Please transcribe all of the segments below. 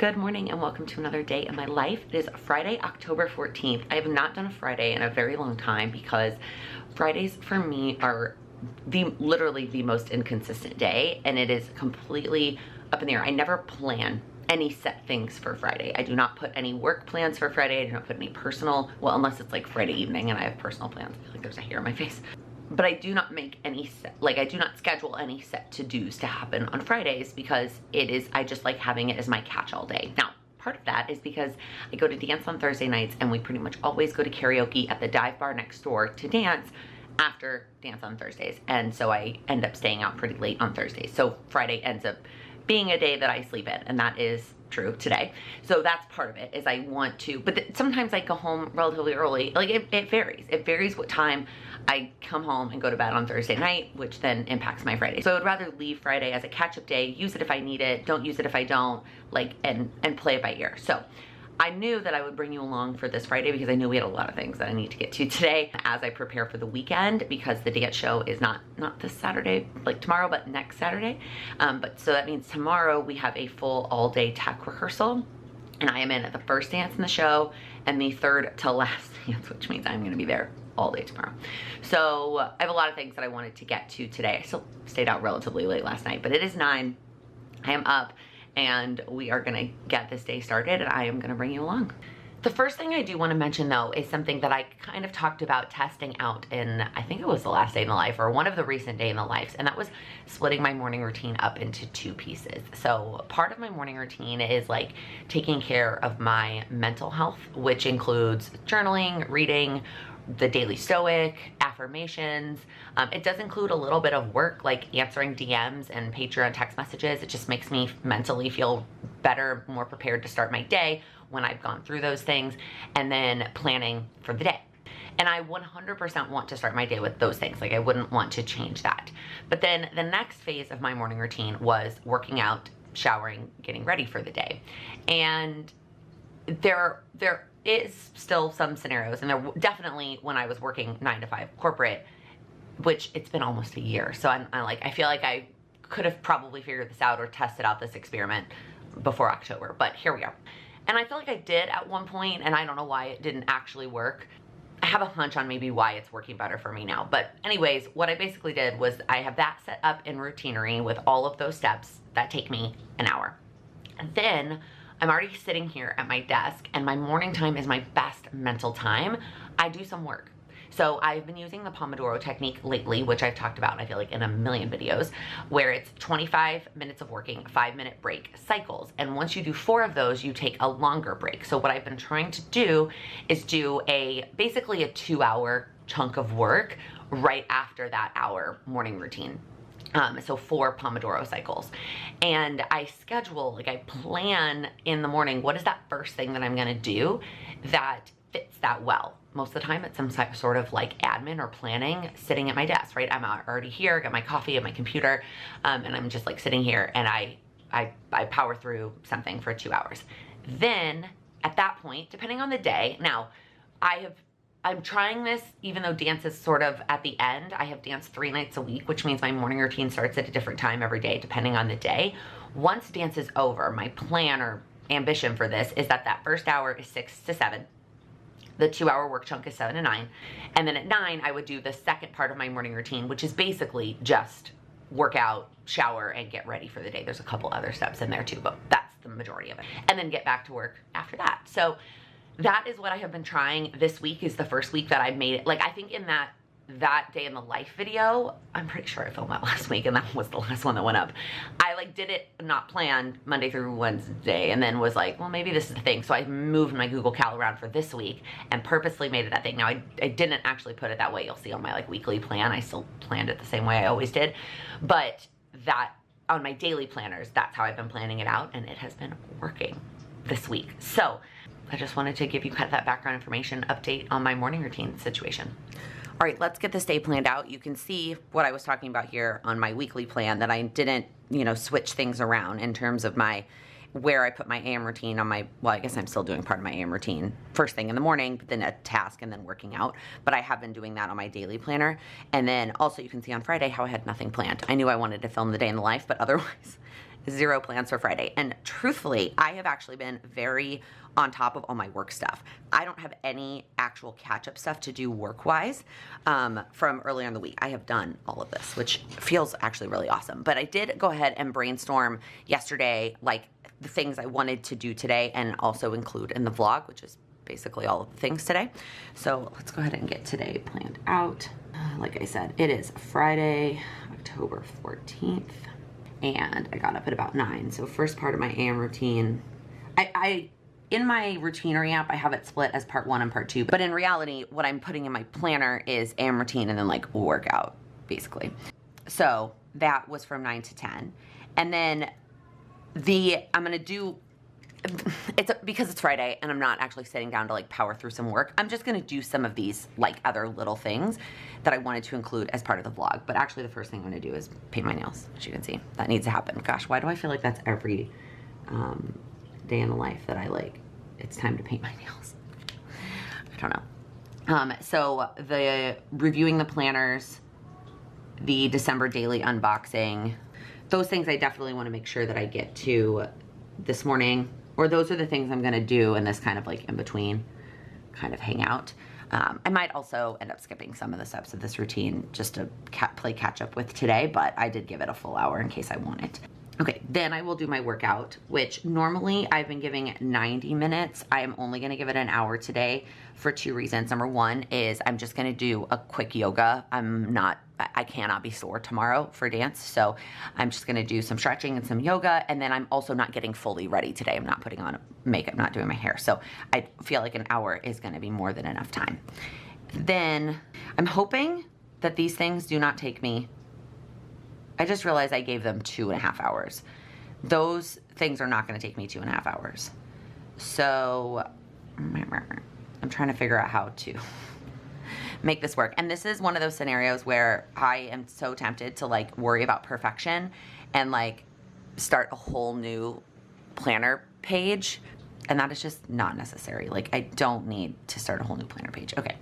Good morning and welcome to another day in my life. It is Friday, October 14th. I have not done a Friday in a very long time because Fridays for me are literally the most inconsistent day, and it is completely up in the air. I never plan any set things for Friday. I do not put any work plans for Friday. I do not put any personal, well, unless it's like Friday evening and I have personal plans. I feel like there's a hair on my face. But I do not make any set, I do not schedule any set to-dos to happen on Fridays because I just like having it as my catch-all day. Now, part of that is because I go to dance on Thursday nights, and we pretty much always go to karaoke at the dive bar next door to dance after dance on Thursdays. And so I end up staying out pretty late on Thursdays. So Friday ends up being a day that I sleep in, and that is true today. So that's part of it, is I want to, but sometimes I go home relatively early. Like it varies. It varies what time I come home and go to bed on Thursday night, which then impacts my Friday. So I would rather leave Friday as a catch-up day, use it if I need it, don't use it if I don't, and play it by ear. So I knew that I would bring you along for this Friday because I knew we had a lot of things that I need to get to today as I prepare for the weekend, because the dance show is not this Saturday, like tomorrow, but next Saturday. So that means tomorrow we have a full all-day tech rehearsal, and I am in at the first dance in the show and the third to last dance, which means I'm gonna be there all day tomorrow. So I have a lot of things that I wanted to get to today. I still stayed out relatively late last night, but it is 9. I am up, and we are gonna get this day started, and I am gonna bring you along. The first thing I do want to mention though is something that I kind of talked about testing out in, I think it was the last day in the life or one of the recent day in the lives, and that was splitting my morning routine up into 2 pieces. So part of my morning routine is like taking care of my mental health, which includes journaling, reading, the daily stoic, affirmations. It does include a little bit of work, like answering DMs and Patreon text messages. It just makes me mentally feel better, more prepared to start my day when I've gone through those things, and then planning for the day. And I 100% want to start my day with those things. Like, I wouldn't want to change that. But then the next phase of my morning routine was working out, showering, getting ready for the day. And there is still some scenarios, and there definitely when I was working 9 to 5 corporate, which it's been almost a year. So I feel like I could have probably figured this out or tested out this experiment before October, but here we are. And I feel like I did at one point, and I don't know why it didn't actually work. I have a hunch on maybe why it's working better for me now. But anyways, what I basically did was I have that set up in routinery with all of those steps that take me an hour. And then I'm already sitting here at my desk, and my morning time is my best mental time. I do some work. So I've been using the Pomodoro technique lately, which I've talked about, I feel like, in a million videos, where it's 25 minutes of working, 5-minute break cycles. And once you do 4 of those, you take a longer break. So what I've been trying to do is do basically a 2-hour chunk of work right after that hour morning routine. So 4 Pomodoro cycles. And I schedule, I plan in the morning, what is that first thing that I'm gonna do that fits that well. Most of the time it's some sort of like admin or planning sitting at my desk, right? I'm already here, got my coffee and my computer, and I'm just like sitting here, and I power through something for 2 hours. Then at that point, depending on the day, now I'm trying this even though dance is sort of at the end. I have dance 3 nights a week, which means my morning routine starts at a different time every day depending on the day. Once dance is over, my plan or ambition for this is that first hour is 6 to 7. The 2-hour work chunk is 7 to 9. And then at 9, I would do the second part of my morning routine, which is basically just work out, shower, and get ready for the day. There's a couple other steps in there too, but that's the majority of it. And then get back to work after that. So that is what I have been trying. This week is the first week that I've made it. Like, I think in that day in the life video, I'm pretty sure I filmed that last week, and that was the last one that went up. I did it not planned Monday through Wednesday, and then was like, well, maybe this is the thing. So I moved my Google Cal around for this week and purposely made it that thing. Now I didn't actually put it that way. You'll see on my weekly plan, I still planned it the same way I always did. But that on my daily planners, that's how I've been planning it out, and it has been working this week. So I just wanted to give you kind of that background information update on my morning routine situation. All right, let's get this day planned out. You can see what I was talking about here on my weekly plan, that I didn't, switch things around in terms of where I put my AM routine on well, I guess I'm still doing part of my AM routine first thing in the morning, but then a task and then working out. But I have been doing that on my daily planner. And then also you can see on Friday how I had nothing planned. I knew I wanted to film the day in the life, but otherwise zero plans for Friday. And truthfully, I have actually been very on top of all my work stuff. I don't have any actual catch-up stuff to do work-wise from earlier in the week. I have done all of this, which feels actually really awesome. But I did go ahead and brainstorm yesterday, like the things I wanted to do today and also include in the vlog, which is basically all of the things today. So let's go ahead and get today planned out. Like I said, it is Friday, October 14th, and I got up at about 9. So first part of my AM routine, in my routinary app, I have it split as part 1 and part 2, but in reality, what I'm putting in my planner is AM routine and then like workout, basically. So that was from 9 to 10. And then I'm gonna do, because it's Friday and I'm not actually sitting down to like power through some work, I'm just gonna do some of these like other little things that I wanted to include as part of the vlog. But actually the first thing I'm gonna do is paint my nails, as you can see. That needs to happen. Gosh, why do I feel like that's every day in the life that I like, it's time to paint my nails? I don't know. So the reviewing the planners, the December daily unboxing, those things I definitely want to make sure that I get to this morning, or those are the things I'm going to do in this kind of like in between kind of hangout. I might also end up skipping some of the steps of this routine just to play catch up with today, but I did give it a full hour in case I want it. Okay, then I will do my workout, which normally I've been giving 90 minutes. I am only gonna give it an hour today for 2 reasons. Number 1 is I'm just gonna do a quick yoga. I cannot be sore tomorrow for dance, so I'm just gonna do some stretching and some yoga, and then I'm also not getting fully ready today. I'm not putting on makeup, not doing my hair, so I feel like an hour is gonna be more than enough time. Then I'm hoping that these things do not take me, I just realized I gave them 2.5 hours. Those things are not gonna take me 2.5 hours. So I'm trying to figure out how to make this work. And this is one of those scenarios where I am so tempted to like worry about perfection and like start a whole new planner page. And that is just not necessary. Like I don't need to start a whole new planner page. Okay,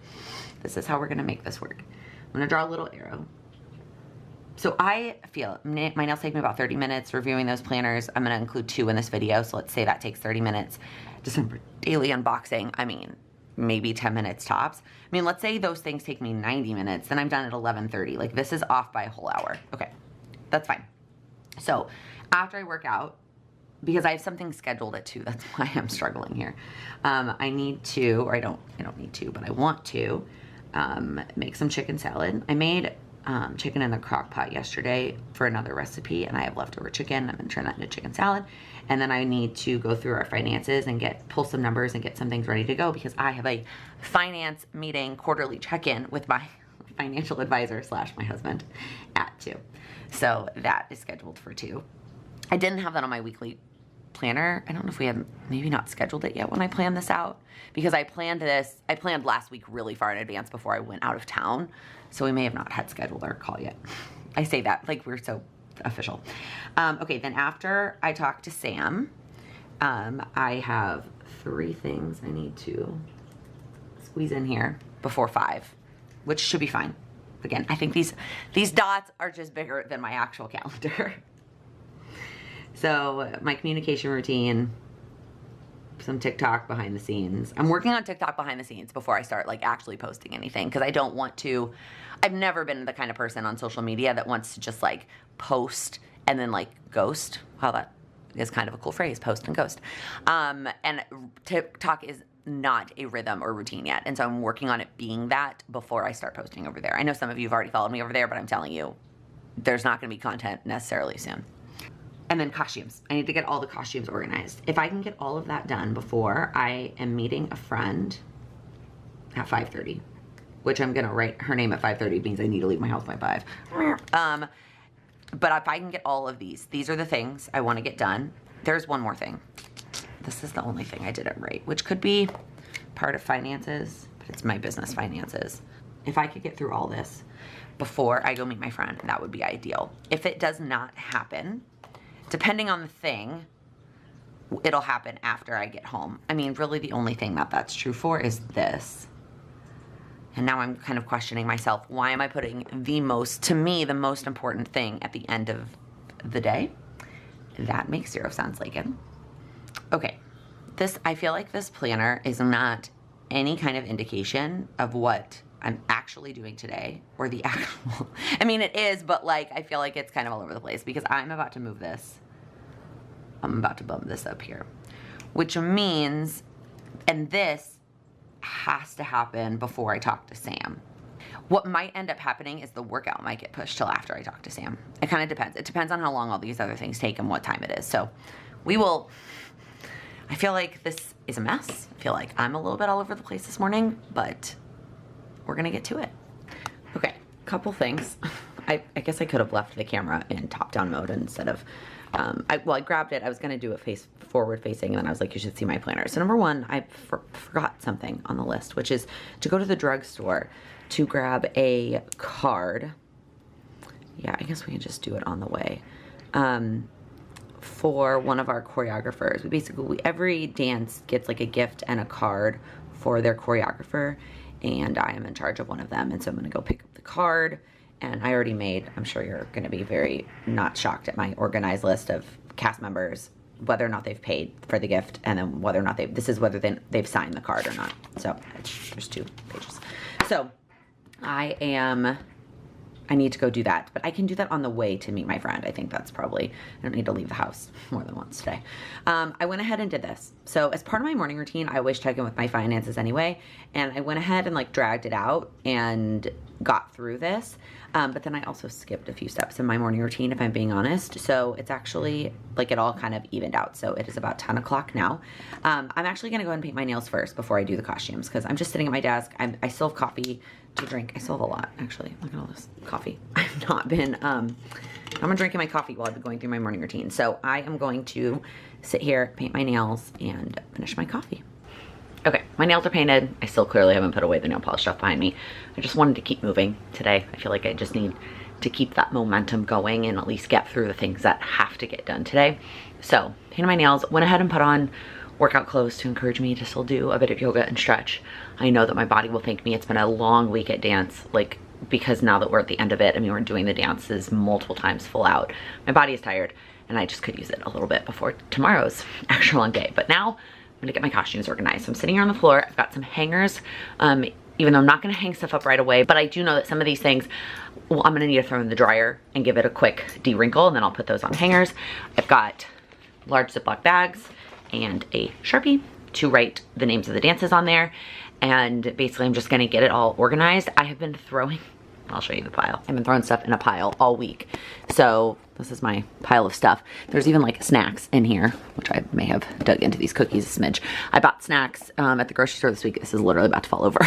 this is how we're gonna make this work. I'm gonna draw a little arrow. So I feel my nails take me about 30 minutes reviewing those planners. I'm gonna include 2 in this video, so let's say that takes 30 minutes. December daily unboxing, I mean, maybe 10 minutes tops. I mean, let's say those things take me 90 minutes, then I'm done at 11:30. Like this is off by a whole hour. Okay, that's fine. So after I work out, because I have something scheduled at 2, that's why I'm struggling here. I need to, or I don't need to, but I want to make some chicken salad. I made chicken in the crock pot yesterday for another recipe, and I have leftover chicken. I'm gonna turn that into chicken salad. And then I need to go through our finances and pull some numbers and get some things ready to go, because I have a finance meeting, quarterly check-in with my financial advisor / my husband at 2. So that is scheduled for 2. I didn't have that on my weekly planner. I don't know if we had maybe not scheduled it yet when I planned this out, because I planned last week really far in advance before I went out of town. So we may have not had scheduled our call yet. I say that like we're so official. Okay, then after I talk to Sam, I have 3 things I need to squeeze in here before 5, which should be fine. Again, I think these dots are just bigger than my actual calendar. So my communication routine, some TikTok behind the scenes. I'm working on TikTok behind the scenes before I start like actually posting anything, because I don't want to, I've never been the kind of person on social media that wants to just like post and then like ghost. Wow, that is kind of a cool phrase, post and ghost. And TikTok is not a rhythm or routine yet, and so I'm working on it being that before I start posting over there. I know some of you have already followed me over there, but I'm telling you, there's not gonna be content necessarily soon. And then costumes. I need to get all the costumes organized. If I can get all of that done before I am meeting a friend at 5:30, which I'm gonna write her name at 5:30, means I need to leave my house by 5. But if I can get all of these are the things I wanna get done. There's one more thing. This is the only thing I didn't write, which could be part of finances, but it's my business finances. If I could get through all this before I go meet my friend, that would be ideal. If it does not happen, depending on the thing, it'll happen after I get home. I mean, really the only thing that's true for is this. And now I'm kind of questioning myself, why am I putting to me, the most important thing at the end of the day? That makes zero sense, Laken. Okay, I feel like this planner is not any kind of indication of what I'm actually doing today or the actual, I mean it is, but like I feel like it's kind of all over the place because I'm about to move this. I'm about to bump this up here, which means, and this has to happen before I talk to Sam. What might end up happening is the workout might get pushed till after I talk to Sam. It kind of depends. It depends on how long all these other things take and what time it is. So we will, I feel like this is a mess. I feel like I'm a little bit all over the place this morning, but we're gonna get to it. Okay, couple things. I guess I could have left the camera in top-down mode instead of, I grabbed it. I was gonna do it forward facing, and then I was like, you should see my planner. So number one, I forgot something on the list, which is to go to the drugstore to grab a card. Yeah, I guess we can just do it on the way. For one of our choreographers. Every dance gets like a gift and a card for their choreographer, and I am in charge of one of them, and so I'm gonna go pick up the card. And I already made, I'm sure you're gonna be very not shocked at my organized list of cast members, whether or not they've paid for the gift, and then whether or not whether they've signed the card or not. So there's 2 pages. So I need to go do that, but I can do that on the way to meet my friend. I think that's probably, I don't need to leave the house more than once today. I went ahead and did this. So as part of my morning routine, I always check in with my finances anyway, and I went ahead and like dragged it out and got through this. But then I also skipped a few steps in my morning routine, if I'm being honest. So it's actually like it all kind of evened out. So it is about 10 o'clock now. I'm actually gonna go ahead and paint my nails first before I do the costumes, because I'm just sitting at my desk. I still have coffee to drink. I still have a lot, actually. Look at all this coffee. I've not been drinking my coffee while I've been going through my morning routine. So I am going to sit here, paint my nails, and finish my coffee. Okay, my nails are painted. I still clearly haven't put away the nail polish stuff behind me. I just wanted to keep moving today. I feel like I just need to keep that momentum going and at least get through the things that have to get done today. So, painted my nails, went ahead and put on workout clothes to encourage me to still do a bit of yoga and stretch. I know that my body will thank me. It's been a long week at dance, like, because now that we're at the end of it, I mean, we're doing the dances multiple times full out. My body is tired, and I just could use it a little bit before tomorrow's extra long day. But now, I'm gonna get my costumes organized. So I'm sitting here on the floor. I've got some hangers, even though I'm not gonna hang stuff up right away, but I do know that some of these things, well, I'm gonna need to throw in the dryer and give it a quick de-wrinkle, and then I'll put those on hangers. I've got large Ziploc bags and a Sharpie to write the names of the dances on there. And basically I'm just gonna get it all organized. I have been throwing, I'll show you the pile. I've been throwing stuff in a pile all week. So this is my pile of stuff. There's even like snacks in here, which I may have dug into these cookies a smidge. I bought snacks at the grocery store this week. This is literally about to fall over.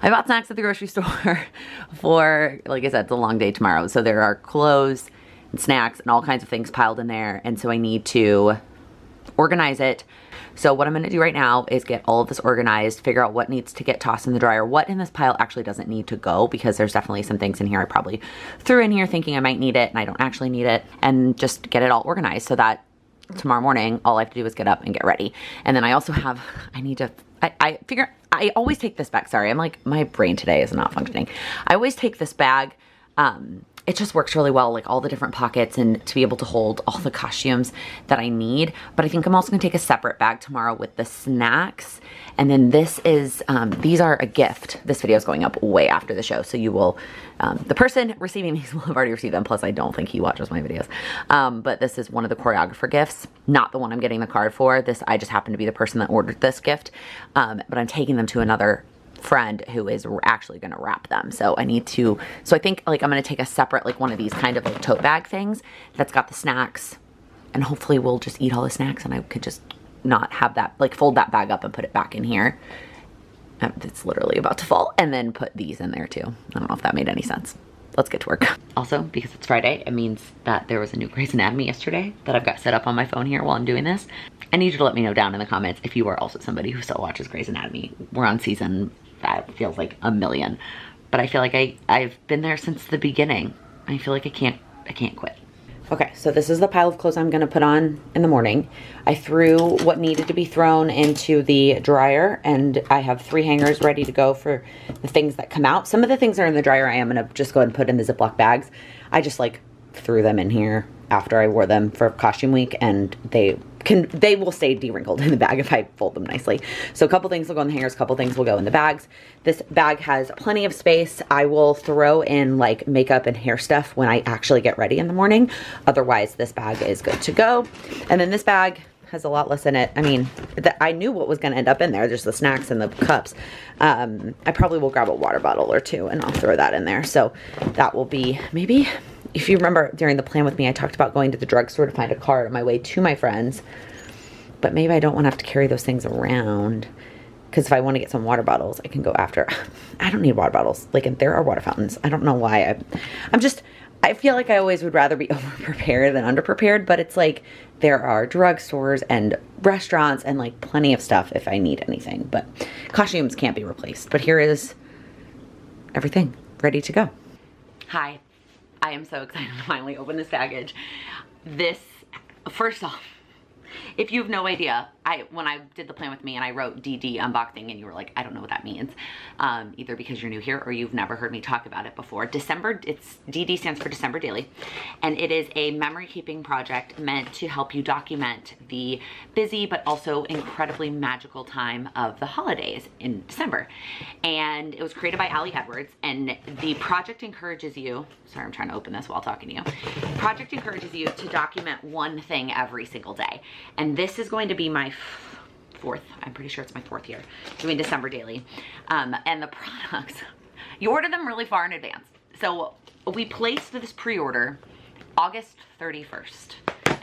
I bought snacks at the grocery store for, like I said, it's a long day tomorrow. So there are clothes and snacks and all kinds of things piled in there. And so I need to organize it. So what I'm gonna do right now is get all of this organized, figure out what needs to get tossed in the dryer, what in this pile actually doesn't need to go, because there's definitely some things in here I probably threw in here thinking I might need it and I don't actually need it, and just get it all organized so that tomorrow morning all I have to do is get up and get ready. And then I also have, I always take this bag, sorry, I'm like, my brain today is not functioning. I always take this bag, it just works really well, like all the different pockets and to be able to hold all the costumes that I need. But I think I'm also gonna take a separate bag tomorrow with the snacks. And then this is, these are a gift. This video is going up way after the show. So you will, the person receiving these will have already received them. Plus I don't think he watches my videos. But this is one of the choreographer gifts, not the one I'm getting the card for. This, I just happen to be the person that ordered this gift. But I'm taking them to another friend who is actually gonna wrap them. So I need to, so I think like I'm gonna take a separate, like one of these kind of like tote bag things that's got the snacks, and hopefully we'll just eat all the snacks and I could just not have that, like fold that bag up and put it back in here. It's literally about to fall, and then put these in there too. I don't know if that made any sense. Let's get to work. Also, because it's Friday, it means that there was a new Grey's Anatomy yesterday that I've got set up on my phone here while I'm doing this. I need you to let me know down in the comments if you are also somebody who still watches Grey's Anatomy. We're on season, that feels like a million, but I feel like I've been there since the beginning. I feel like I can't quit. Okay, so this is the pile of clothes I'm gonna put on in the morning. I threw what needed to be thrown into the dryer, and I have 3 hangers ready to go for the things that come out. Some of the things that are in the dryer I am gonna just go ahead and put in the Ziploc bags. I just like threw them in here. after I wore them for costume week, and they will stay de-wrinkled in the bag if I fold them nicely. So a couple things will go in the hangers, a couple things will go in the bags. This bag has plenty of space. I will throw in like makeup and hair stuff when I actually get ready in the morning. Otherwise, this bag is good to go. And then this bag has a lot less in it. I mean, I knew what was going to end up in there, just the snacks and the cups. I probably will grab a water bottle or two and I'll throw that in there. So that will be maybe, if you remember during the plan with me, I talked about going to the drugstore to find a card on my way to my friends, but maybe I don't want to have to carry those things around, because if I want to get some water bottles, I can go after. I don't need water bottles. Like, there are water fountains. I don't know why. I feel like I always would rather be over-prepared than under-prepared, but it's like there are drugstores and restaurants and like plenty of stuff if I need anything. But costumes can't be replaced. But here is everything ready to go. Hi, I am so excited to finally open this package. First off, if you have no idea, when I did the plan with me and I wrote DD unboxing and you were like, I don't know what that means, either because you're new here or you've never heard me talk about it before. DD stands for December Daily, and it is a memory keeping project meant to help you document the busy but also incredibly magical time of the holidays in December. And it was created by Ali Edwards, and the project encourages you, sorry, I'm trying to open this while talking to you. The project encourages you to document one thing every single day. And this is going to be my fourth, I'm pretty sure it's my fourth year doing December Daily. And the products, you order them really far in advance. So we placed this pre-order August 31st.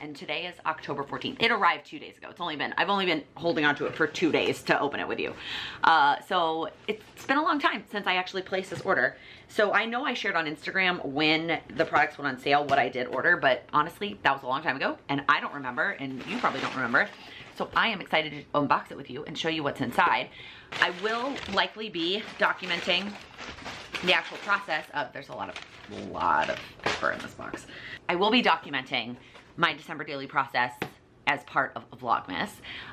And today is October 14th. It arrived 2 days ago. I've only been holding on to it for 2 days to open it with you. So it's been a long time since I actually placed this order. So I know I shared on Instagram when the products went on sale, what I did order, but honestly, that was a long time ago and I don't remember, and you probably don't remember. So I am excited to unbox it with you and show you what's inside. I will likely be documenting the actual process of, there's a lot of paper in this box. I will be documenting my December Daily process as part of Vlogmas.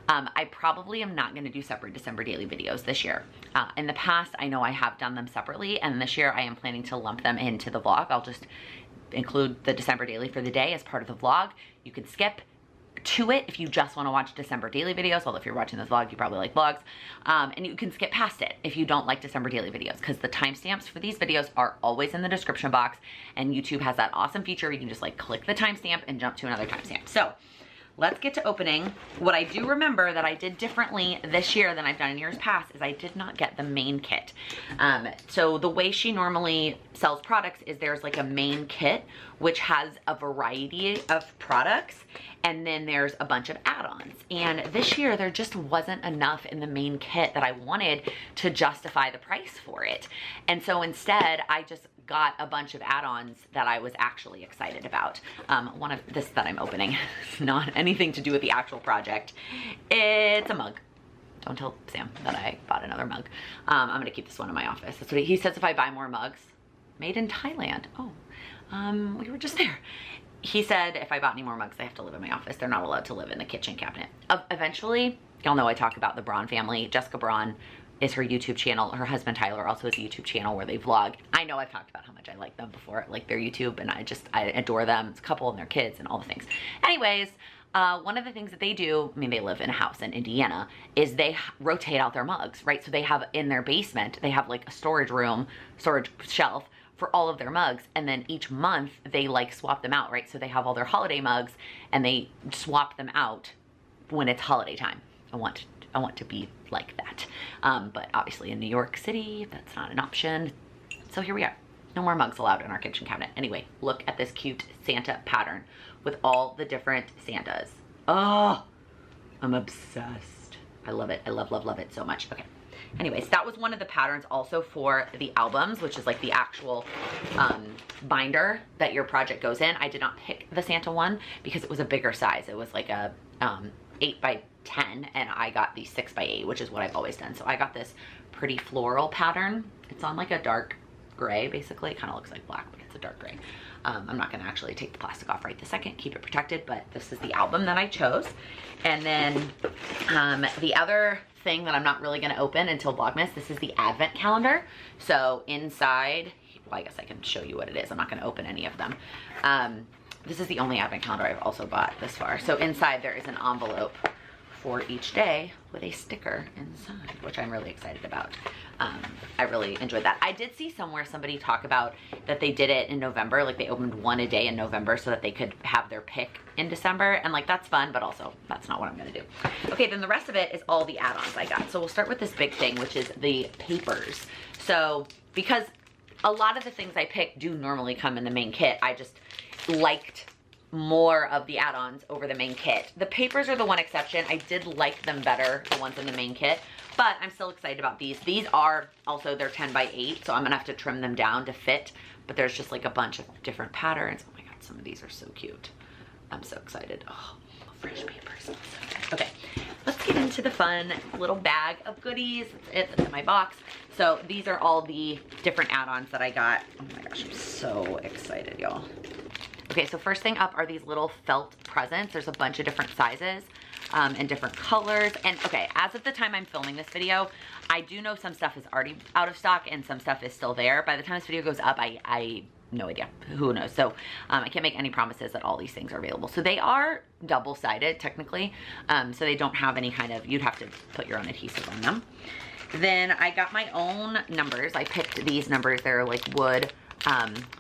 I probably am not gonna do separate December Daily videos this year. In the past, I know I have done them separately, and this year I am planning to lump them into the vlog. I'll just include the December Daily for the day as part of the vlog. You can skip to it if you just want to watch December Daily videos. Well, if you're watching this vlog, you probably like vlogs. And you can skip past it if you don't like December Daily videos, because the timestamps for these videos are always in the description box, and YouTube has that awesome feature where you can just like click the timestamp and jump to another timestamp. So let's get to opening. What I do remember that I did differently this year than I've done in years past is I did not get the main kit. So the way she normally sells products is there's like a main kit, which has a variety of products, and then there's a bunch of add-ons. And this year there just wasn't enough in the main kit that I wanted to justify the price for it. And so instead I just got a bunch of add-ons that I was actually excited about. One of this that I'm opening, not anything to do with the actual project. It's a mug. Don't tell Sam that I bought another mug. I'm gonna keep this one in my office. That's what he says if I buy more mugs. Made in Thailand. Oh, we were just there. He said if I bought any more mugs, they have to live in my office. They're not allowed to live in the kitchen cabinet. Eventually, y'all know I talk about the Braun family. Jessica Braun is her YouTube channel. Her husband Tyler also has a YouTube channel where they vlog. I know I've talked about how much I like them before, like their YouTube, and I adore them. It's a couple and their kids and all the things. Anyways, one of the things that they do, I mean, they live in a house in Indiana, is they rotate out their mugs, right? So they have in their basement, they have like a storage shelf for all of their mugs, and then each month they like swap them out, right? So they have all their holiday mugs and they swap them out when it's holiday time. I want to be like that. But obviously in New York City, that's not an option. So here we are. No more mugs allowed in our kitchen cabinet. Anyway, look at this cute Santa pattern with all the different Santas. Oh, I'm obsessed. I love it. I love, love, love it so much. Okay. Anyways, that was one of the patterns also for the albums, which is like the actual binder that your project goes in. I did not pick the Santa one because it was a bigger size. It was like a 8 by 10, and I got the 6 by 8, which is what I've always done. So I got this pretty floral pattern. It's on like a dark gray, basically. It kind of looks like black, but it's a dark gray. I'm not gonna actually take the plastic off right this second, keep it protected, but this is the album that I chose. And then the other thing that I'm not really gonna open until Vlogmas, this is the advent calendar. So inside, well, I guess I can show you what it is. I'm not gonna open any of them. This is the only advent calendar I've also bought this far. So inside there is an envelope for each day with a sticker inside, which I'm really excited about. I really enjoyed that. I did see somewhere somebody talk about that they did it in November, like they opened one a day in November so that they could have their pick in December, and like that's fun, but also that's not what I'm gonna do. Okay, then the rest of it is all the add-ons I got. So we'll start with this big thing, which is the papers. So because a lot of the things I pick do normally come in the main kit, I just liked more of the add-ons over the main kit. The papers are the one exception. I did like them better, the ones in the main kit, but I'm still excited about these. These are also, they're 10 by 8, so I'm gonna have to trim them down to fit, but there's just like a bunch of different patterns. Oh my God, some of these are so cute. I'm so excited. Oh, fresh papers. Okay, let's get into the fun little bag of goodies. That's in my box. So these are all the different add-ons that I got. Oh my gosh, I'm so excited, y'all. Okay, so first thing up are these little felt presents. There's a bunch of different sizes and different colors. And okay, as of the time I'm filming this video, I do know some stuff is already out of stock and some stuff is still there. By the time this video goes up, I no idea, who knows. So I can't make any promises that all these things are available. So they are double-sided technically. So they don't have any kind of, you'd have to put your own adhesive on them. Then I got my own numbers. I picked these numbers. They're like wood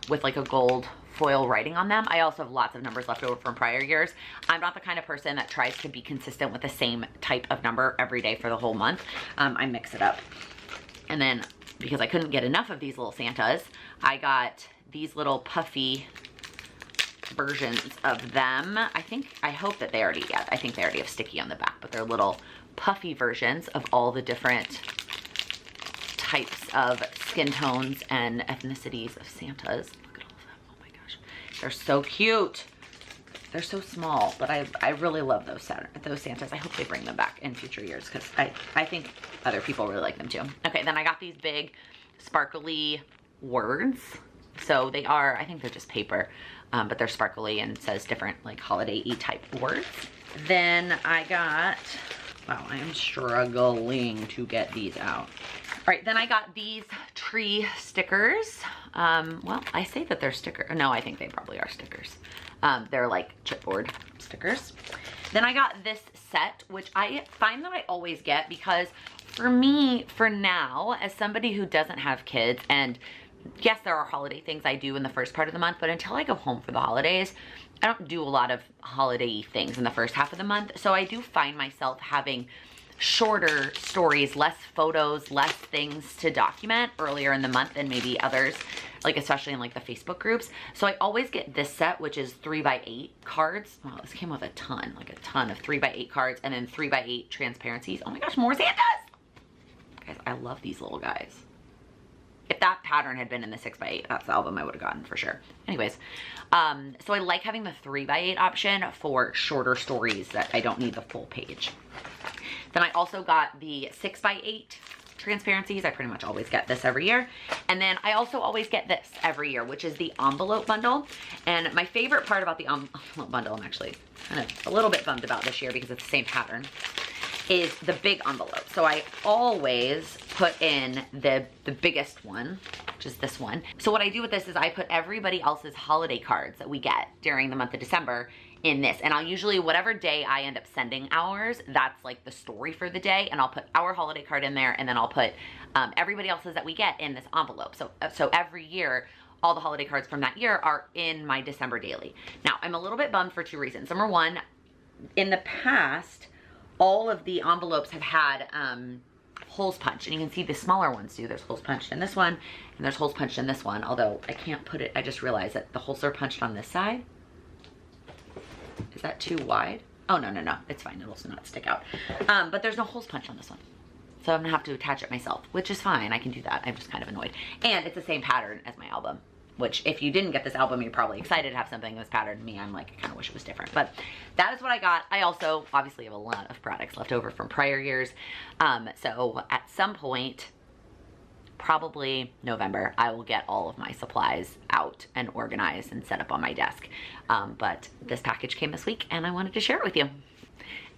with like a gold foil writing on them. I also have lots of numbers left over from prior years. I'm not the kind of person that tries to be consistent with the same type of number every day for the whole month. I mix it up. And then because I couldn't get enough of these little Santas, I got these little puffy versions of them. I hope that they already, yeah, I think they already have sticky on the back, but they're little puffy versions of all the different types of skin tones and ethnicities of Santas. Look at all of them. Oh my gosh. They're so cute. They're so small, but I really love those Santas. I hope they bring them back in future years because I think other people really like them too. Okay, then I got these big sparkly words. So they are, I think they're just paper, but they're sparkly and says different like holiday-y type words. Then I got, wow, I am struggling to get these out. All right, then I got these tree stickers. Well, I say that they're stickers. No, I think they probably are stickers. They're like chipboard stickers. Then I got this set, which I find that I always get because for me, for now, as somebody who doesn't have kids, and yes, there are holiday things I do in the first part of the month, but until I go home for the holidays, I don't do a lot of holiday things in the first half of the month. So I do find myself having shorter stories, less photos, less things to document earlier in the month than maybe others, like especially in like the Facebook groups. So I always get this set, which is 3x8 cards. Wow, this came with a ton, like a ton of 3x8 cards and then 3x8 transparencies. Oh my gosh, more Santas! Guys, I love these little guys. If that pattern had been in the 6x8, that's the album I would have gotten for sure. Anyways, so I like having the 3x8 option for shorter stories that I don't need the full page. Then I also got the 6x8 transparencies. I pretty much always get this every year. And then I also always get this every year, which is the envelope bundle. And my favorite part about the envelope bundle, I'm actually kind of a little bit bummed about this year because it's the same pattern, is the big envelope. So I always put in the biggest one, which is this one. So what I do with this is I put everybody else's holiday cards that we get during the month of December in this. And I'll usually, whatever day I end up sending ours, that's like the story for the day. And I'll put our holiday card in there, and then I'll put everybody else's that we get in this envelope. So every year, all the holiday cards from that year are in my December daily. Now, I'm a little bit bummed for two reasons. Number one, in the past, all of the envelopes have had holes punched, and you can see the smaller ones do. There's holes punched in this one, and there's holes punched in this one, although I can't put it, I just realized that the holes are punched on this side. Is that too wide? Oh, no, it's fine, it'll also not stick out. But there's no holes punched on this one. So I'm gonna have to attach it myself, which is fine, I can do that. I'm just kind of annoyed. And it's the same pattern as my album, which if you didn't get this album, you're probably excited to have something that's patterned. Me, I'm like, I kind of wish it was different, but that is what I got. I also obviously have a lot of products left over from prior years. So at some point, probably November, I will get all of my supplies out and organized and set up on my desk. But this package came this week and I wanted to share it with you.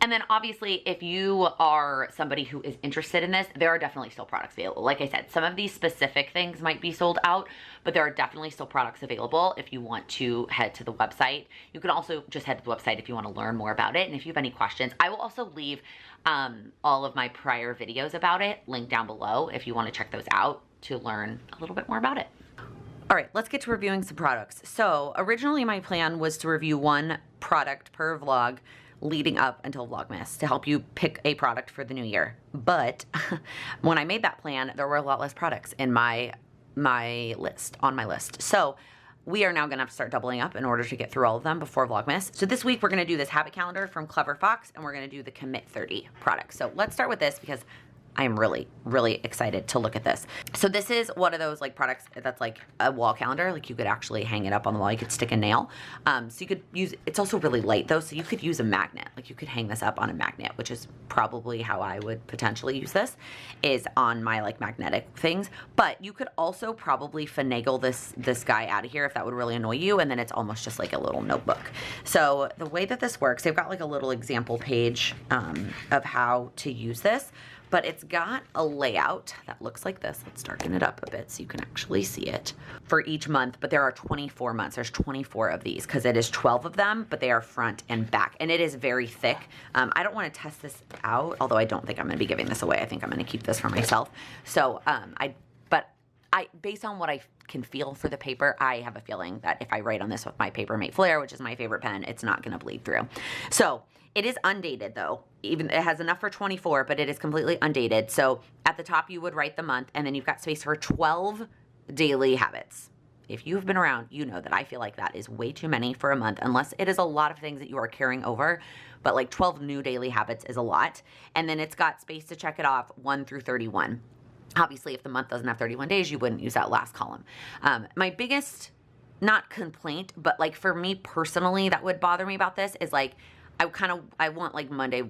And then obviously, if you are somebody who is interested in this, there are definitely still products available. Like I said, some of these specific things might be sold out, but there are definitely still products available if you want to head to the website. You can also just head to the website if you want to learn more about it. And if you have any questions, I will also leave all of my prior videos about it linked down below if you want to check those out to learn a little bit more about it. All right, let's get to reviewing some products. So originally my plan was to review one product per vlog leading up until Vlogmas to help you pick a product for the new year. But when I made that plan, there were a lot less products in on my list. So we are now gonna have to start doubling up in order to get through all of them before Vlogmas. So this week we're gonna do this habit calendar from Clever Fox, and we're gonna do the Commit 30 products. So let's start with this because I am really, really excited to look at this. So this is one of those like products that's like a wall calendar. Like you could actually hang it up on the wall. You could stick a nail. So you could use, it's also really light though. So you could use a magnet. Like you could hang this up on a magnet, which is probably how I would potentially use this, is on my like magnetic things. But you could also probably finagle this guy out of here if that would really annoy you. And then it's almost just like a little notebook. So the way that this works, they've got like a little example page of how to use this. But it's got a layout that looks like this. Let's darken it up a bit so you can actually see it for each month. But there are 24 months. There's 24 of these because it is 12 of them, but they are front and back. And it is very thick. I don't want to test this out, although I don't think I'm going to be giving this away. I think I'm going to keep this for myself. So based on what I can feel for the paper, I have a feeling that if I write on this with my Papermate Flair, which is my favorite pen, it's not going to bleed through. So it is undated though. Even it has enough for 24, but it is completely undated. So at the top you would write the month, and then you've got space for 12 daily habits. If you've been around, you know that I feel like that is way too many for a month, unless it is a lot of things that you are carrying over. But like 12 new daily habits is a lot. And then it's got space to check it off 1 through 31. Obviously, if the month doesn't have 31 days, you wouldn't use that last column. My biggest, not complaint, but like for me personally, that would bother me about this is like, I want like Monday,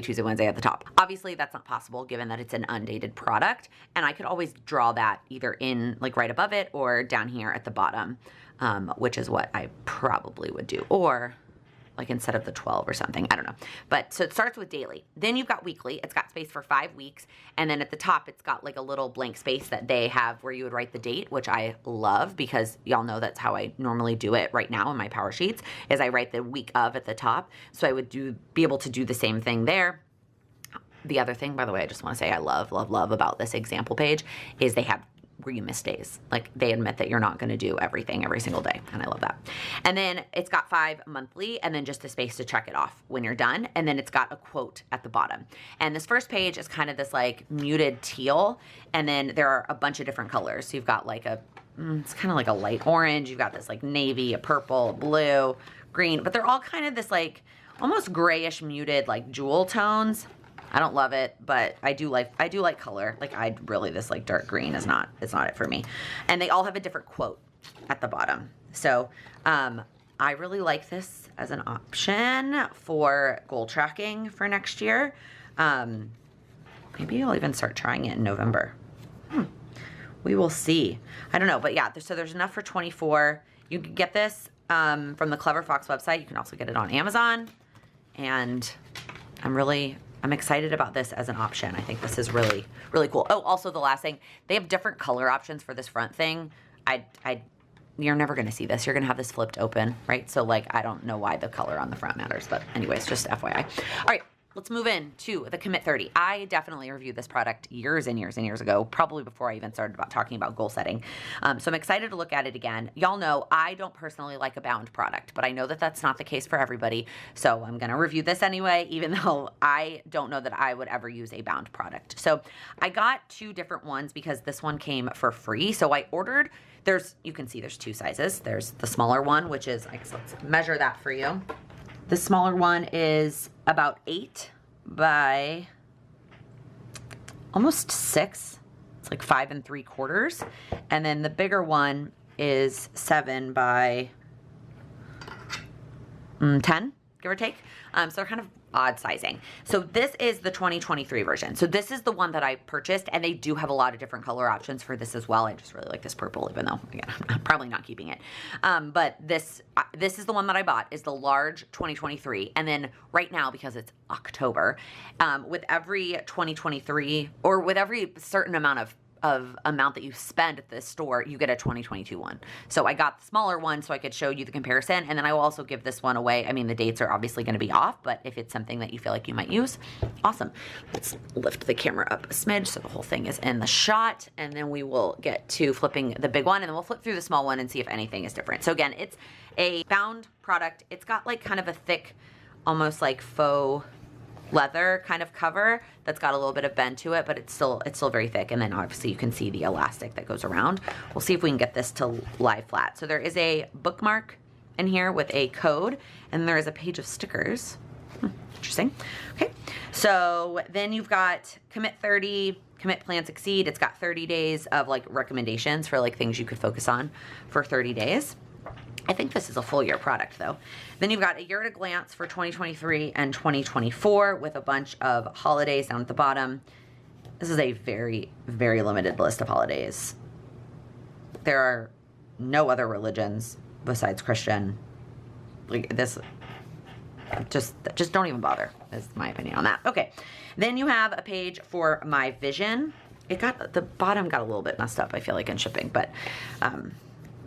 Tuesday, Wednesday at the top. Obviously, that's not possible given that it's an undated product. And I could always draw that either in like right above it or down here at the bottom, which is what I probably would do. Or like instead of the 12 or something, I don't know. But so it starts with daily. Then you've got weekly. It's got space for 5 weeks. And then at the top, it's got like a little blank space that they have where you would write the date, which I love because y'all know that's how I normally do it right now in my power sheets, is I write the week of at the top. So I would be able to do the same thing there. The other thing, by the way, I just want to say I love about this example page is they have where you miss days. Like they admit that you're not going to do everything every single day. And I love that. And then it's got 5 monthly and then just a space to check it off when you're done. And then it's got a quote at the bottom. And this first page is kind of this like muted teal. And then there are a bunch of different colors. So you've got like it's kind of like a light orange. You've got this like navy, a purple, a blue, green, but they're all kind of this like almost grayish muted like jewel tones. I don't love it, but I do like color. Like this like dark green is not, it's not it for me. And they all have a different quote at the bottom. So I really like this as an option for goal tracking for next year. Maybe I'll even start trying it in November. We will see. I don't know, but yeah, so there's enough for 24. You can get this from the Clever Fox website. You can also get it on Amazon. And I'm excited about this as an option. I think this is really, really cool. Oh, also the last thing, they have different color options for this front thing. You're never gonna see this. You're gonna have this flipped open, right? So like, I don't know why the color on the front matters, but anyways, just FYI. All right, let's move in to the Commit 30. I definitely reviewed this product years and years and years ago, probably before I even started talking about goal setting. So I'm excited to look at it again. Y'all know I don't personally like a bound product, but I know that that's not the case for everybody. So I'm gonna review this anyway, even though I don't know that I would ever use a bound product. So I got 2 different ones because this one came for free. So I ordered, you can see there's 2 sizes. There's the smaller one, which is, I guess let's measure that for you. The smaller one is about 8 by almost 6. It's like 5 3/4. And then the bigger one is 7 by 10, give or take. So they're kind of odd sizing. So this is the 2023 version. So this is the one that I purchased, and they do have a lot of different color options for this as well. I just really like this purple, even though, again, I'm probably not keeping it. But this is the one that I bought, is the large 2023. And then right now, because it's October, with every 2023, or with every certain amount of amount that you spend at this store, you get a 2022 one. So I got the smaller one so I could show you the comparison, and then I will also give this one away. I mean, the dates are obviously going to be off, but if it's something that you feel like you might use, awesome. Let's lift the camera up a smidge so the whole thing is in the shot, and then we will get to flipping the big one, and then we'll flip through the small one and see if anything is different. So again, it's a bound product. It's got like kind of a thick, almost like faux leather kind of cover that's got a little bit of bend to it, but it's still very thick. And then obviously you can see the elastic that goes around. We'll see if we can get this to lie flat. So there is a bookmark in here with a code, and there is a page of stickers. Interesting. Okay, so then you've got commit 30, commit, plan, succeed. It's got 30 days of like recommendations for like things you could focus on for 30 days. I think this is a full year product though. Then you've got a year at a glance for 2023 and 2024 with a bunch of holidays down at the bottom. This is a very, very limited list of holidays. There are no other religions besides Christian. Like this, just don't even bother, is my opinion on that. Okay, then you have a page for my vision. The bottom got a little bit messed up, I feel like, in shipping, but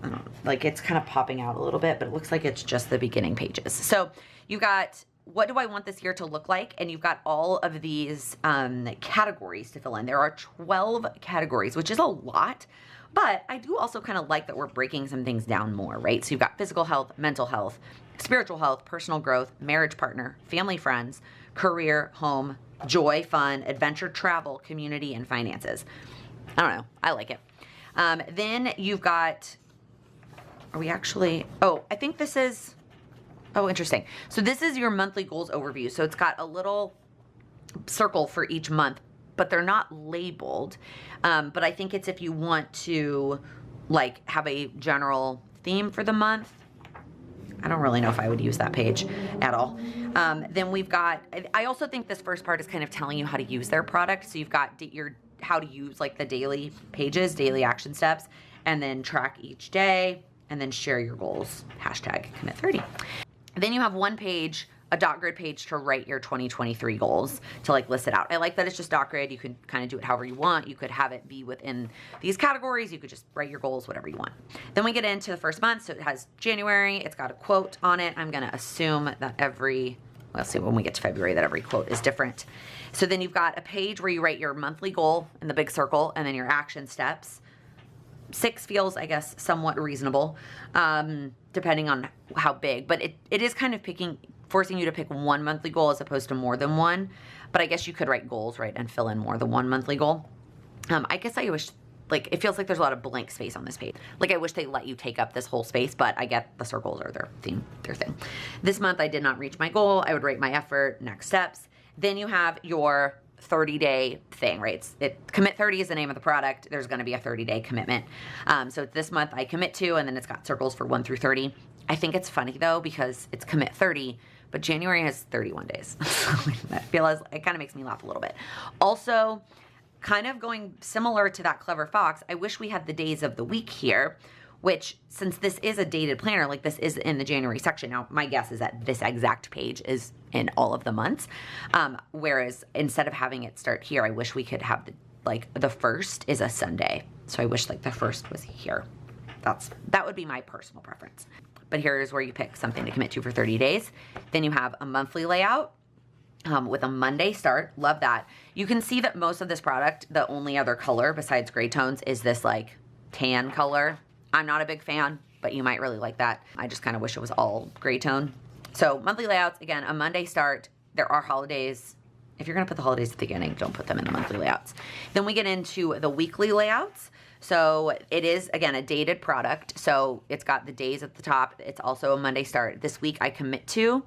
I don't know, like it's kind of popping out a little bit, but it looks like it's just the beginning pages. So you got, what do I want this year to look like? And you've got all of these categories to fill in. There are 12 categories, which is a lot, but I do also kind of like that we're breaking some things down more, right? So you've got physical health, mental health, spiritual health, personal growth, marriage partner, family, friends, career, home, joy, fun, adventure, travel, community, and finances. I don't know. I like it. Then you've got, are we actually, oh, I think this is, oh, interesting. So this is your monthly goals overview. So it's got a little circle for each month, but they're not labeled. But I think it's if you want to like have a general theme for the month. I don't really know if I would use that page at all. Then we've got, I also think this first part is kind of telling you how to use their product. So you've got your, how to use like the daily pages, daily action steps, and then track each day, and then share your goals, hashtag commit 30. Then you have one page, a dot grid page to write your 2023 goals, to like list it out. I like that it's just dot grid. You can kind of do it however you want. You could have it be within these categories. You could just write your goals, whatever you want. Then we get into the first month. So it has January. It's got a quote on it. I'm going to assume that we'll see when we get to February that every quote is different. So then you've got a page where you write your monthly goal in the big circle, and then your action steps. 6 feels, I guess, somewhat reasonable, depending on how big. But it is kind of forcing you to pick one monthly goal as opposed to more than one. But I guess you could write goals, right, and fill in more than one monthly goal. I guess I wish, like, it feels like there's a lot of blank space on this page. Like, I wish they let you take up this whole space, but I get the circles are their thing. This month, I did not reach my goal. I would rate my effort, next steps. Then you have your 30-day thing, right? Commit 30 is the name of the product. There's going to be a 30-day commitment. So this month I commit to, and then it's got circles for 1 through 30. I think it's funny though, because it's commit 30, but January has 31 days. It kind of makes me laugh a little bit. Also, kind of going similar to that Clever Fox, I wish we had the days of the week here, which, since this is a dated planner, like this is in the January section. Now, my guess is that this exact page is in all of the months. Whereas instead of having it start here, I wish we could have the first is a Sunday. So I wish like the first was here. That would be my personal preference. But here's where you pick something to commit to for 30 days. Then you have a monthly layout. With a Monday start. Love that. You can see that most of this product, the only other color besides gray tones is this like tan color. I'm not a big fan, but you might really like that. I just kind of wish it was all gray tone. So monthly layouts, again, a Monday start. There are holidays. If you're gonna put the holidays at the beginning, don't put them in the monthly layouts. Then we get into the weekly layouts. So it is, again, a dated product. So it's got the days at the top. It's also a Monday start. This week I commit to,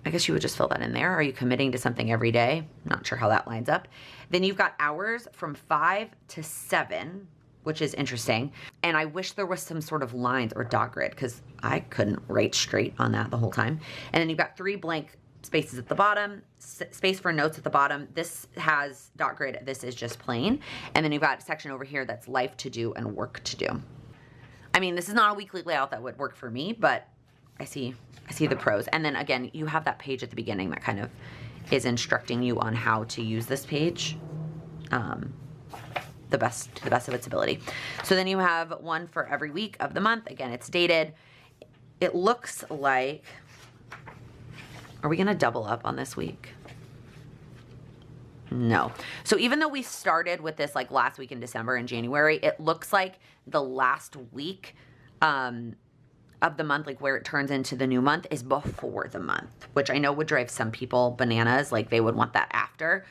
I guess you would just fill that in there. Are you committing to something every day? Not sure how that lines up. Then you've got hours from 5 to 7, which is interesting. And I wish there was some sort of lines or dot grid, because I couldn't write straight on that the whole time. And then you've got 3 blank spaces at the bottom, space for notes at the bottom. This has dot grid. This is just plain. And then you've got a section over here that's life to do and work to do. I mean, this is not a weekly layout that would work for me, but I see the pros. And then again, you have that page at the beginning that kind of is instructing you on how to use this page the best of its ability. So then you have one for every week of the month. Again, it's dated. It looks like, are we gonna double up on this week? No. So even though we started with this like last week in December and January, it looks like the last week of the month, like where it turns into the new month, is before the month, which I know would drive some people bananas. Like they would want that after.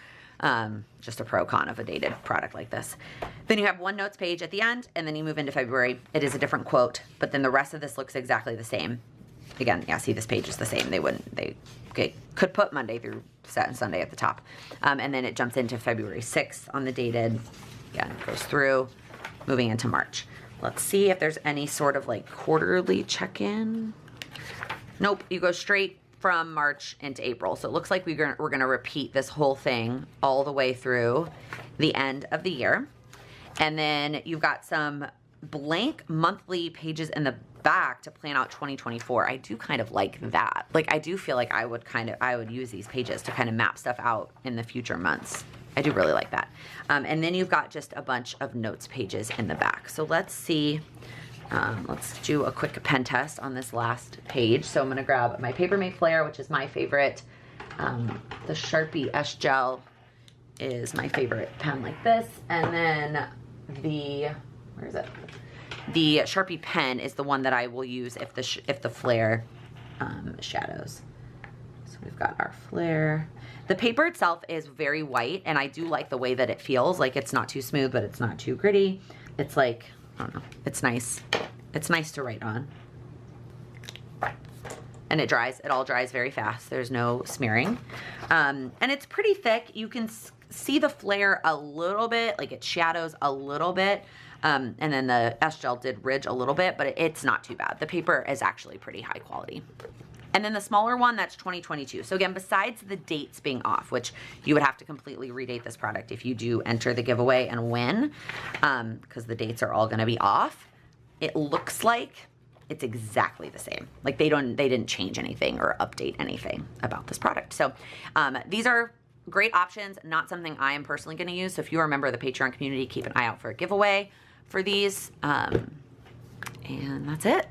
Just a pro con of a dated product like this. Then you have one notes page at the end, and then you move into February. It is a different quote, but then the rest of this looks exactly the same. Again, yeah, see, this page is the same. They could put Monday through Sunday at the top. And then it jumps into February 6th on the dated. Again, it goes through, moving into March. Let's see if there's any sort of like quarterly check-in. Nope, you go straight from March into April. So it looks like we're gonna repeat this whole thing all the way through the end of the year. And then you've got some blank monthly pages in the back to plan out 2024. I do kind of like that. Like I do feel like I would use these pages to kind of map stuff out in the future months. I do really like that. And then you've got just a bunch of notes pages in the back. So let's see. Let's do a quick pen test on this last page. So I'm gonna grab my Papermate Flare, which is my favorite. The Sharpie S Gel is my favorite pen like this. And then where is it? The Sharpie pen is the one that I will use if the flare shadows. So we've got our flare. The paper itself is very white, and I do like the way that it feels. Like it's not too smooth, but it's not too gritty. It's like, I don't know, it's nice. It's nice to write on. And it dries, it all dries very fast. There's no smearing. And it's pretty thick. You can see the flare a little bit, like it shadows a little bit. And then the S-Gel did ridge a little bit, but it's not too bad. The paper is actually pretty high quality. And then the smaller one, that's 2022. So again, besides the dates being off, which you would have to completely redate this product if you do enter the giveaway and win, because the dates are all gonna be off, it looks like it's exactly the same. Like they didn't change anything or update anything about this product. So these are great options, not something I am personally gonna use. So if you are a member of the Patreon community, keep an eye out for a giveaway for these. And that's it.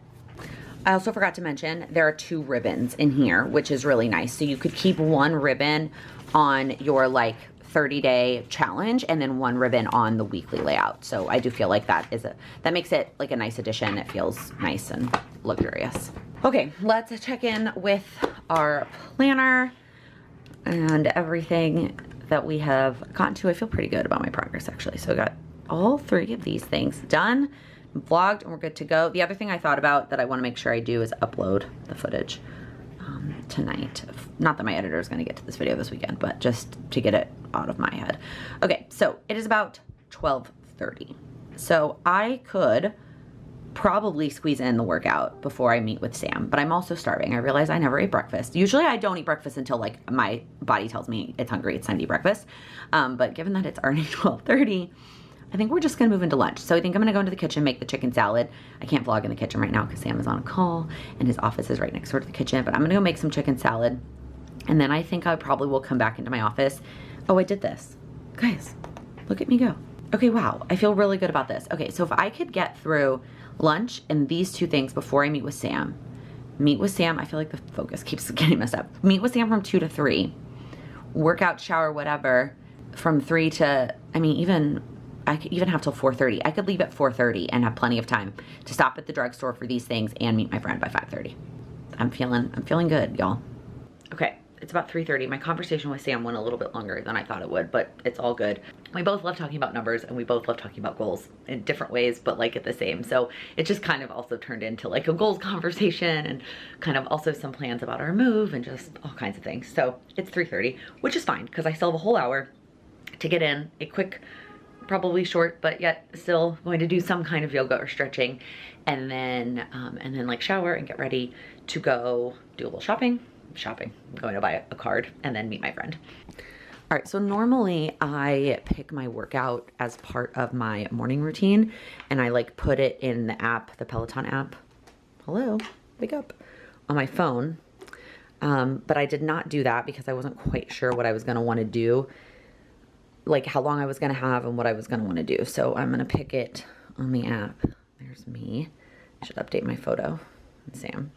I also forgot to mention there are 2 ribbons in here, which is really nice. So you could keep one ribbon on your like 30-day challenge and then one ribbon on the weekly layout. So I do feel like that makes it like a nice addition. It feels nice and luxurious. Okay, let's check in with our planner and everything that we have gotten to. I feel pretty good about my progress actually. So I got all 3 of these things done, vlogged, and we're good to go. The other thing I thought about that I want to make sure I do is upload the footage tonight. Not that my editor is going to get to this video this weekend, but just to get it out of my head. Okay, so it is about 12:30. So I could probably squeeze in the workout before I meet with Sam, but I'm also starving. I realize I never ate breakfast. Usually I don't eat breakfast until like my body tells me it's hungry, it's time to eat breakfast. But given that it's already 12:30, I think we're just gonna move into lunch. So I think I'm gonna go into the kitchen, make the chicken salad. I can't vlog in the kitchen right now because Sam is on a call and his office is right next door to the kitchen, but I'm gonna go make some chicken salad. And then I think I probably will come back into my office. Oh, I did this. Guys, look at me go. Okay, wow, I feel really good about this. Okay, so if I could get through lunch and these 2 things before I meet with Sam, I feel like the focus keeps getting messed up. Meet with Sam from 2 to 3, workout, shower, whatever, from 3 to, I could even have till 4:30. I could leave at 4:30 and have plenty of time to stop at the drugstore for these things and meet my friend by 5:30. I'm feeling good, y'all. Okay, it's about 3:30. My conversation with Sam went a little bit longer than I thought it would, but it's all good. We both love talking about numbers and we both love talking about goals in different ways, but like at the same. So it just kind of also turned into like a goals conversation and kind of also some plans about our move and just all kinds of things. So it's 3:30, which is fine because I still have a whole hour to get in a quick, probably short, but yet still going to do some kind of yoga or stretching, and then like shower and get ready to go do a little shopping, shopping, going to buy a card and then meet my friend. All right, so normally I pick my workout as part of my morning routine and I like put it in the app, the Peloton app. Hello, wake up, on my phone. But I did not do that because I wasn't quite sure what I was gonna wanna do, like how long I was gonna have and what I was gonna wanna do. So I'm gonna pick it on the app. There's me. I should update my photo. And Sam.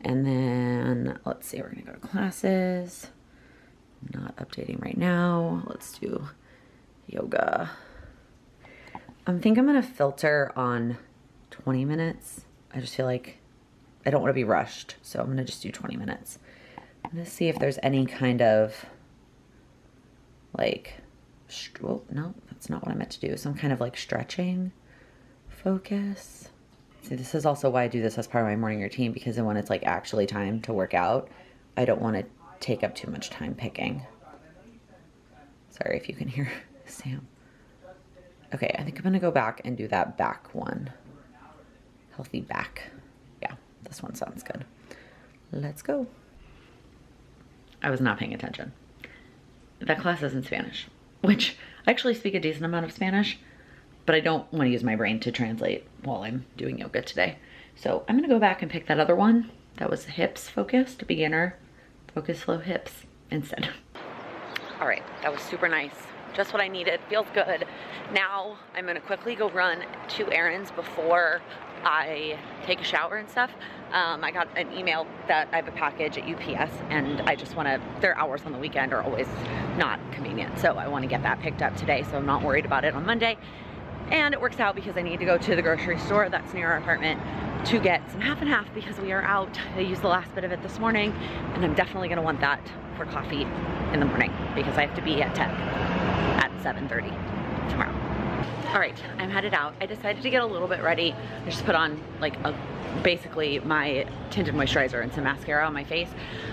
And then, let's see, we're gonna go to classes. Not updating right now. Let's do yoga. I think I'm gonna filter on 20 minutes. I just feel like I don't want to be rushed, so I'm gonna just do 20 minutes. I'm gonna see if there's any kind of like, oh, no, that's not what I meant to do. Some kind of like stretching focus. See, this is also why I do this as part of my morning routine, because then when it's like actually time to work out, I don't want to take up too much time picking. Sorry if you can hear Sam. Okay, I think I'm gonna go back and do that back one. Healthy back. Yeah, this one sounds good. Let's go. I was not paying attention. That class is in Spanish, which I actually speak a decent amount of Spanish, but I don't want to use my brain to translate while I'm doing yoga today. So I'm gonna go back and pick that other one that was hips focused, beginner. Focus flow hips instead. All right, that was super nice. Just what I needed, feels good. Now I'm gonna quickly go run 2 errands before I take a shower and stuff. I got an email that I have a package at UPS and I just wanna, their hours on the weekend are always not convenient. So I wanna get that picked up today so I'm not worried about it on Monday. And it works out because I need to go to the grocery store that's near our apartment to get some half and half because we are out. I used the last bit of it this morning and I'm definitely gonna want that for coffee in the morning because I have to be at tech at 7:30 tomorrow. All right, I'm headed out. I decided to get a little bit ready. I just put on like basically my tinted moisturizer and some mascara on my face.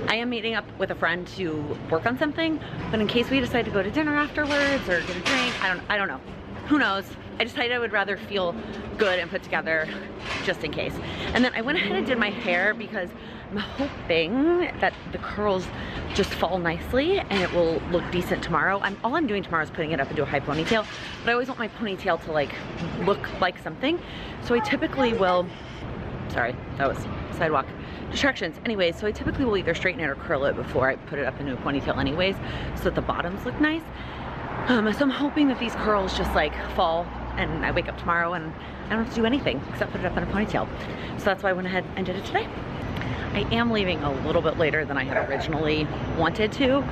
I am meeting up with a friend to work on something, but in case we decide to go to dinner afterwards or get a drink, I don't know. Who knows? I decided I would rather feel good and put together just in case. And then I went ahead and did my hair because I'm hoping that the curls just fall nicely and it will look decent tomorrow. All I'm doing tomorrow is putting it up into a high ponytail, but I always want my ponytail to like look like something. So I typically will, sorry, that was sidewalk distractions. Anyways, so I typically will either straighten it or curl it before I put it up into a ponytail anyways, so that the bottoms look nice. So I'm hoping that these curls just like fall and I wake up tomorrow and I don't have to do anything except put it up in a ponytail. So that's why I went ahead and did it today. I am leaving a little bit later than I had originally wanted to,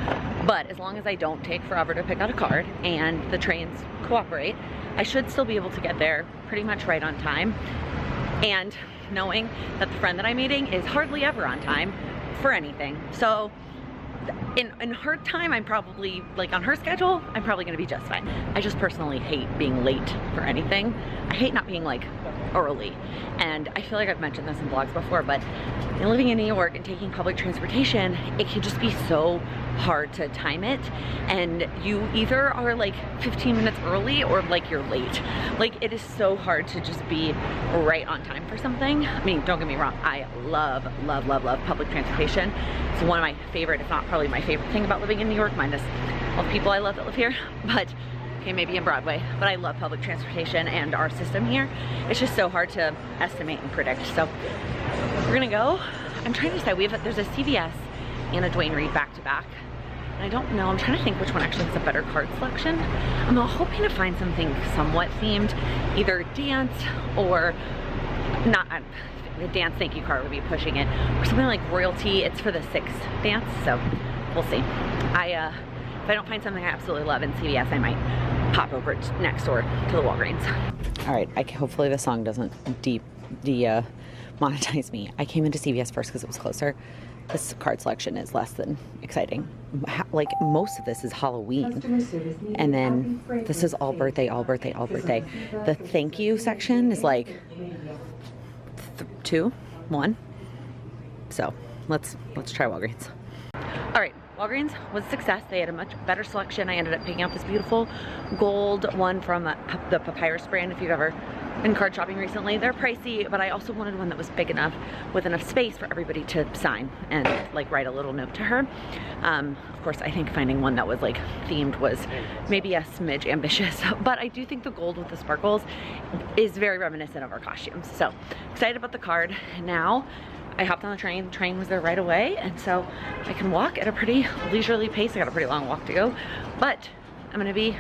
but as long as I don't take forever to pick out a card and the trains cooperate, I should still be able to get there pretty much right on time. And knowing that the friend that I'm meeting is hardly ever on time for anything. So in her time, I'm probably, like on her schedule, I'm probably gonna be just fine. I just personally hate being late for anything. I hate not being like early. And I feel like I've mentioned this in vlogs before, but living in New York and taking public transportation, it can just be so hard to time it. And you either are like 15 minutes early or like you're late. Like it is so hard to just be right on time for something. I mean, don't get me wrong, I love, love, love, love public transportation. It's one of my favorite, if not probably my favorite thing about living in New York, minus all the people I love that live here. But okay, maybe in Broadway, but I love public transportation and our system here. It's just so hard to estimate and predict. So we're gonna go. I'm trying to decide, there's a CVS and a Dwayne Reed back to back. And I don't know, I'm trying to think which one actually has a better card selection. I'm hoping to find something somewhat themed, either dance or not, the dance thank you card would be pushing it, or something like royalty. It's for the 6th dance, so we'll see. If I don't find something I absolutely love in CVS, I might pop over next door to the Walgreens. All right, hopefully the song doesn't monetize me. I came into CVS first because it was closer. This card selection is less than exciting. Like most of this is Halloween. And then this is all birthday, all birthday, all birthday. The thank you section is like 2, 1. So let's try Walgreens. All right, Walgreens was a success. They had a much better selection. I ended up picking out this beautiful gold one from the Papyrus brand. If you've ever been card shopping recently. They're pricey, but I also wanted one that was big enough with enough space for everybody to sign and like write a little note to her. Of course, I think finding one that was like themed was maybe a smidge ambitious, but I do think the gold with the sparkles is very reminiscent of our costumes. So excited about the card. Now I hopped on the train. The train was there right away, and so I can walk at a pretty leisurely pace. I got a pretty long walk to go, but I'm gonna be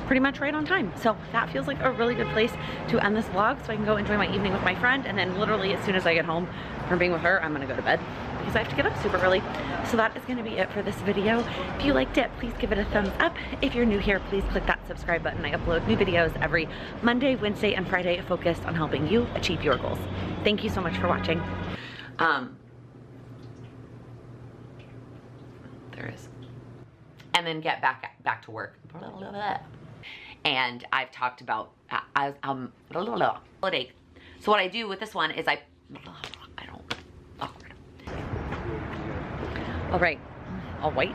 pretty much right on time. So that feels like a really good place to end this vlog, so I can go enjoy my evening with my friend, and then literally as soon as I get home from being with her, I'm gonna go to bed because I have to get up super early. So that is gonna be it for this video. If you liked it, please give it a thumbs up. If you're new here, please click that subscribe button. I upload new videos every Monday, Wednesday, and Friday focused on helping you achieve your goals. Thank you so much for watching. There is. And then get back to work. And I've talked about holiday. So what I do with this one is awkward. All right, I'll wait.